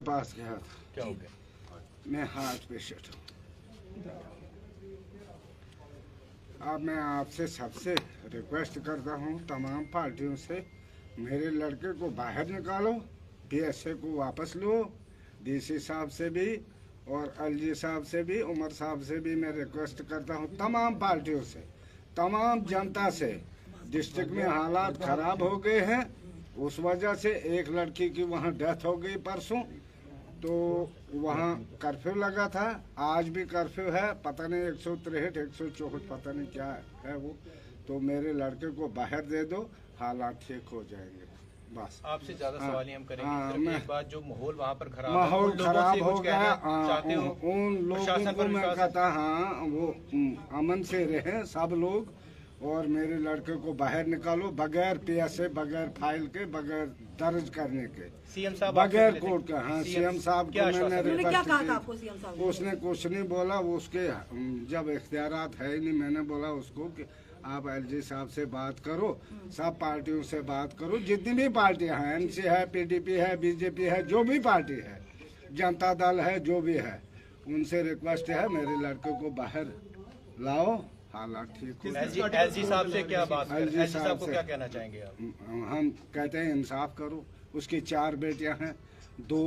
पास गया था। क्या हो गया? मैं हार्ट पेशेंट हूँ। अब मैं आपसे सबसे रिक्वेस्ट करता हूँ, तमाम पार्टियों से, मेरे लड़के को बाहर निकालो, पीएसए को वापस लो। डीसी साहब से भी और एलजी साहब से भी, उमर साहब से भी मैं रिक्वेस्ट करता हूँ, तमाम पार्टियों से, तमाम जनता से। डिस्ट्रिक्ट में हालात खराब हो गए हैं, उस वजह से एक लड़की की वहाँ डेथ हो गई परसों, तो वहाँ कर्फ्यू लगा था। आज भी कर्फ्यू है, पता नहीं 163 164 पता नहीं क्या है वो। तो मेरे लड़के को बाहर दे दो, हालात ठीक हो जाएंगे। बस आपसे ज्यादा सवाल ही हम करेंगे। सिर्फ एक बात, जो माहौल वहाँ पर खराब माहौल खराब हो गया, चाहते हो उन लोगों को मैं कहता, हाँ वो अमन से रहे सब लोग, और मेरे लड़के को बाहर निकालो बगैर पीएसए, बगैर फाइल के, बगैर दर्ज करने के, सीएम साहब बगैर कोर्ट का। हाँ, सीएम साहब को मैंने क्या कहा था आपको सीएम साहब? उसने कुछ नहीं बोला, उसके जब इख्तियारात है ही नहीं। मैंने बोला उसको कि आप एलजी साहब से बात करो, सब पार्टियों से बात करो, जितनी भी पार्टियां हैं, एनसी है, पीडीपी है, बीजेपी है, जो भी पार्टी है, जनता दल है, जो भी है, उनसे रिक्वेस्ट है मेरे लड़के को बाहर लाओ, हालात ठीक हो। एलजी साहब से क्या बात, एलजी साहब को क्या कहना चाहेंगे आप? हम कहते हैं इंसाफ करो। उसकी 4 बेटियां हैं, 2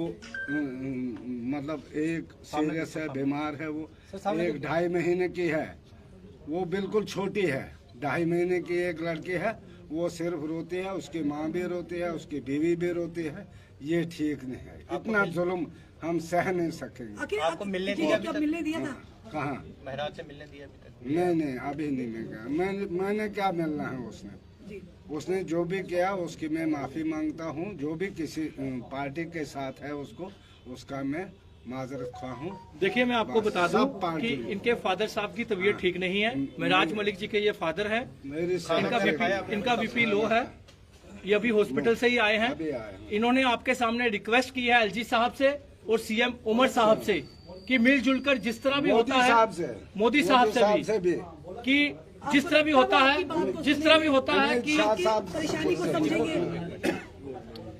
मतलब एक सीरियस है, बीमार है, वो एक 2.5 महीने की है, वो बिल्कुल छोटी है। 2.5 महीने की एक लड़की है, वो सिर्फ रोती है, उसकी माँ भी रोती है, उसकी बीवी भी रोती है। ये ठीक नहीं है, इतना जुल्म हम सह नहीं सकेंगे। आपको मिलने दिया था? कहाँ? महराज से मिलने दिया अभी तक? नहीं, अभी नहीं मिल गया। मैंने क्या मिलना है उसने जो भी किया उसकी मैं माफ़ी मांगता हूँ। जो भी किसी पार्टी के साथ है उसका मैं माजरत खा हूँ। देखिए, मैं आपको बता दूं कि इनके फादर साहब की तबीयत ठीक नहीं है। महराज मलिक जी के ये फादर है, इनका बीपी लो है, ये अभी हॉस्पिटल से ही आए हैं। इन्होंने आपके सामने रिक्वेस्ट की है एलजी साहब से और सीएम उमर साहब से कि मिलजुल कर जिस तरह भी होता है, मोदी साहब से भी, कि जिस तरह भी होता है कि परेशानी को समझेंगे,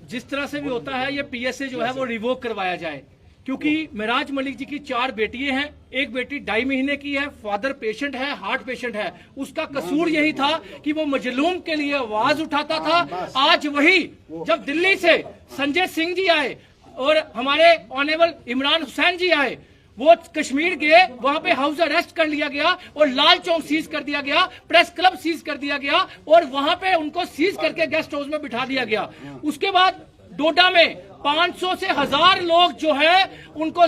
जिस तरह से भी होता है, ये पीएसए जो है वो रिवोक करवाया जाए। क्योंकि महराज मलिक जी की 4 बेटियां हैं, एक बेटी 2.5 महीने की है, फादर पेशेंट है, हार्ट पेशेंट है। उसका कसूर यही था कि वो मजलूम के लिए आवाज उठाता था। आज वही जब दिल्ली से संजय सिंह जी आए और हमारे ऑनरेबल इमरान हुसैन जी आए, वो कश्मीर गए, वहां पे हाउस अरेस्ट कर लिया गया और लाल चौक सीज कर दिया गया, प्रेस क्लब सीज कर दिया गया और वहां पे उनको सीज करके गेस्ट हाउस में बिठा दिया गया। उसके बाद डोडा में 500 से 1000 लोग जो है उनको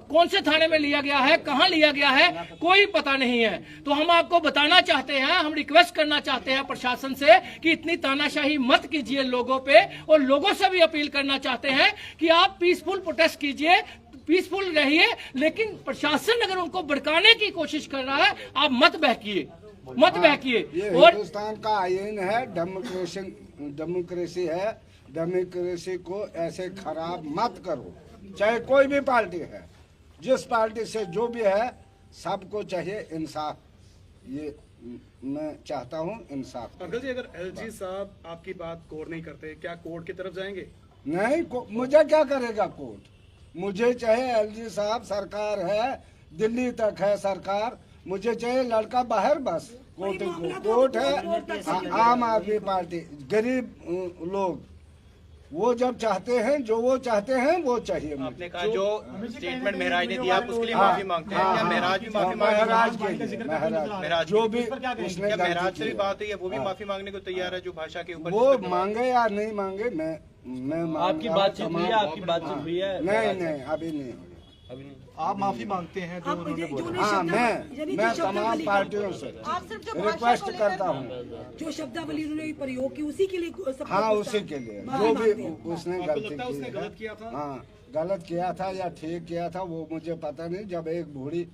कौन से थाने में लिया गया है, कहां लिया गया है, कोई पता नहीं है। तो हम आपको बताना चाहते हैं, हम रिक्वेस्ट करना चाहते हैं प्रशासन से कि इतनी तानाशाही मत कीजिए लोगों पे, और लोगों से भी अपील करना चाहते हैं कि आप पीसफुल प्रोटेस्ट कीजिए, पीसफुल रहिए, लेकिन प्रशासन अगर उनको भड़काने की कोशिश कर रहा है, आप मत बहकिए। और हिंदुस्तान का आईन है, डेमोक्रेसी है, डेमोक्रेसी को ऐसे खराब मत करो। चाहे कोई भी पार्टी है, जिस पार्टी से जो भी है, सबको चाहिए इंसाफ। ये मैं चाहता हूँ, इंसाफ। अंकल जी, अगर एलजी साहब आपकी बात गौर नहीं करते, क्या कोर्ट की तरफ जाएंगे? नहीं, मुझे क्या करेगा कोर्ट? मुझे चाहे एलजी साहब, सरकार है, दिल्ली तक है सरकार, मुझे चाहिए लड़का बाहर, बस। कोर्ट है, आम आदमी पार्टी, गरीब लोग, वो जब चाहते हैं, जो वो चाहते हैं वो चाहिए। आपने कहा जो स्टेटमेंट महराज ने दिया, आप उसके लिए माफी मांगते हैं? क्या महराज भी माफी महराज जो भी उसने महराज से भी बात हुई है, वो भी माफी मांगने को तैयार है? जो भाषा के ऊपर वो मांगे या नहीं मांगे, मैं आपकी बातचीत हुई है? नहीं, अभी नहीं। आप माफी मांगते हैं जो उन्होंने बोला? हाँ, मैं तमाम पार्टियों से रिक्वेस्ट करता हूँ। जो शब्दावली उन्होंने प्रयोग की, उसी के लिए हाँ, उसी के लिए जो भी उसने गलत किया था। हाँ, गलत किया था या ठीक किया था वो मुझे पता नहीं। जब एक बूढ़ी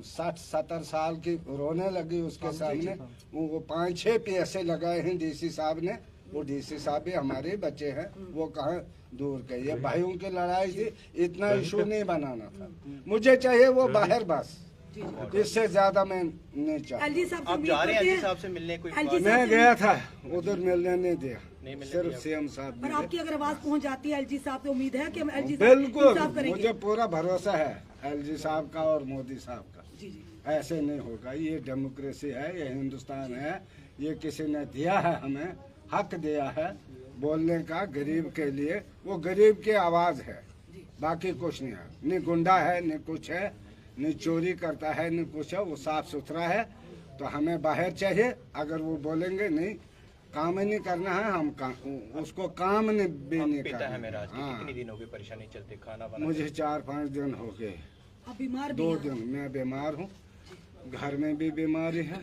60-70 साल की रोने लगी उसके सामने, वो 5-6 पीएसए लगाए हैं डीसी साहब ने। वो डीसी साहब भी हमारे बच्चे हैं, वो कहाँ दूर के। ये भाइयों की लड़ाई थी, इतना इशू नहीं बनाना था। मुझे चाहिए वो बाहर, बस। इससे ज्यादा मैं नहीं चाहता। एलजी साहब से आप उम्मीद जा रहे हैं करते एलजी साहब से मिलने कोई एलजी मैं साहब से गया था उधर मिलने नहीं दिया, नहीं मिलने सिर्फ दिया। सीएम साहब पर मिले। आपकी अगर आवाज पहुंच जाती है एलजी साहब से, उम्मीद है कि हम एलजी साहब बिल्कुल इंसाफ करेंगे। मुझे पूरा भरोसा है एलजी साहब का और मोदी साहब का। जी जी ऐसे नहीं होगा, ये डेमोक्रेसी है, ये हिंदुस्तान है, ये किसी ने दिया है, हमें हक दिया है बोलने का गरीब के लिए। वो गरीब की आवाज है, बाकी कुछ नहीं है। नहीं गुंडा है, नहीं कुछ है, नहीं चोरी करता है, नहीं कुछ है। वो साफ सुथरा है। तो हमें बाहर चाहिए, अगर वो बोलेंगे नहीं काम ही नहीं करना है, हम उसको काम नहीं भी नहीं पिता है करना। मेराज की, हाँ, कितनी दिन हो गए परेशानी चलते खाना बना मुझे 4-5 दिन हो गए, आप बीमार भी 2 हैं। दिन मैं बीमार हूँ, घर में भी बीमारी है।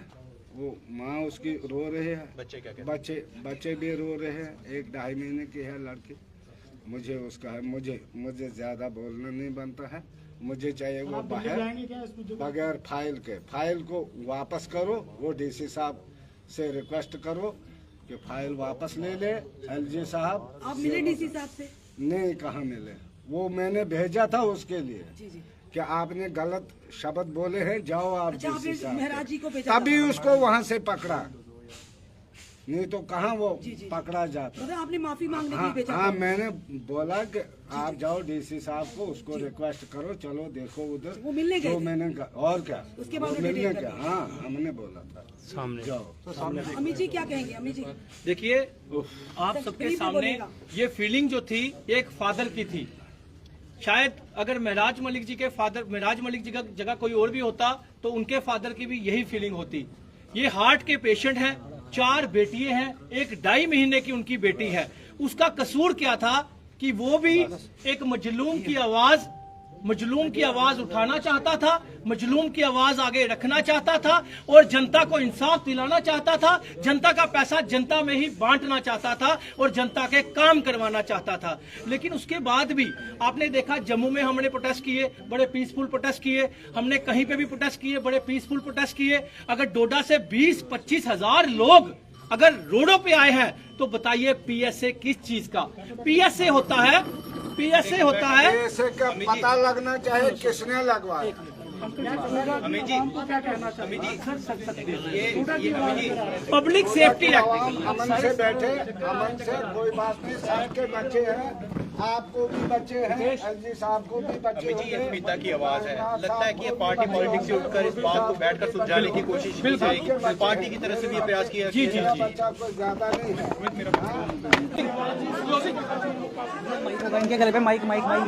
वो माँ उसकी रो रही है, बच्चे क्या कहते हैं? बच्चे भी रो रहे हैं। 1-2.5 महीने की है लड़की। मुझे उसका है, मुझे ज्यादा बोलना नहीं बनता है। मुझे चाहिए वो बाहर बगैर फाइल को वापस करो। वो डीसी साहब से रिक्वेस्ट करो कि फाइल वापस ले ले। एलजी साहब आप मिले डीसी साहब से? नहीं, कहाँ मिले? वो मैंने भेजा था उसके लिए जी जी कि आपने गलत शब्द बोले हैं, जाओ आप अच्छा, आपने डीसी साहब महराज जी को से। भेजा तभी था। उसको वहाँ से पकड़ा, नहीं तो कहाँ वो जी, जी। पकड़ा जाता। मतलब आपने माफी मांगने के हाँ लिए भेजा हाँ, था। मैंने बोला कि आप जाओ डीसी साहब को, उसको रिक्वेस्ट करो, चलो देखो उधर। वो मिलने गए जो थे? मैंने और क्या उसके बाद वो उन्हें मिलने डेट क्या, लगी। हाँ हमने बोला था सामने जाओ। अमित जी क्या कहेंगे? अमित जी देखिए, आप सबके तकलीफ में सामने बोलेगा। ये फीलिंग जो थी ये एक फादर की थी। शायद अगर महराज मलिक जी के फादर, महराज मलिक जी का जगह कोई और भी होता तो उनके फादर की भी यही फीलिंग होती। ये हार्ट के पेशेंट हैं, 4 बेटियां हैं, 1-2.5 महीने की उनकी बेटी है। उसका कसूर क्या था कि वो भी एक मजलूम की आवाज उठाना चाहता था, मजलूम की आवाज आगे रखना चाहता था और जनता को इंसाफ दिलाना चाहता था, जनता का पैसा जनता में ही बांटना चाहता था और जनता के काम करवाना चाहता था। लेकिन उसके बाद भी आपने देखा, जम्मू में हमने प्रोटेस्ट किए, बड़े पीसफुल प्रोटेस्ट किए, हमने कहीं पे भी प्रोटेस्ट किए, बड़े पीसफुल प्रोटेस्ट किए। अगर डोडा से 20-25 हजार लोग अगर रोडों पे आए हैं तो बताइए पीएसए किस चीज का? पीएसए होता है ऐसे का पता लगना चाहिए किसने लगवाया। अमित जी, अमित जी, ये Amit ji, public safety act. आवाम अमन से बैठे, अमन से कोई बात नहीं। सबके बच्चे हैं, आपको भी बच्चे हैं, एलजी साहब को भी बच्चे अमित जी, ये होंगे। पिता की आवाज है। लगता है कि ये पार्टी पॉलिटिक्स से उठकर इस बात को बैठकर सुलझाने की कोशिश की जाएगी। पार्टी की तरफ से भी ये प्रयास किया जी, मेरा बच्चा कोई ज्यादा नहीं है। इनके गले पे माइक माइक माइक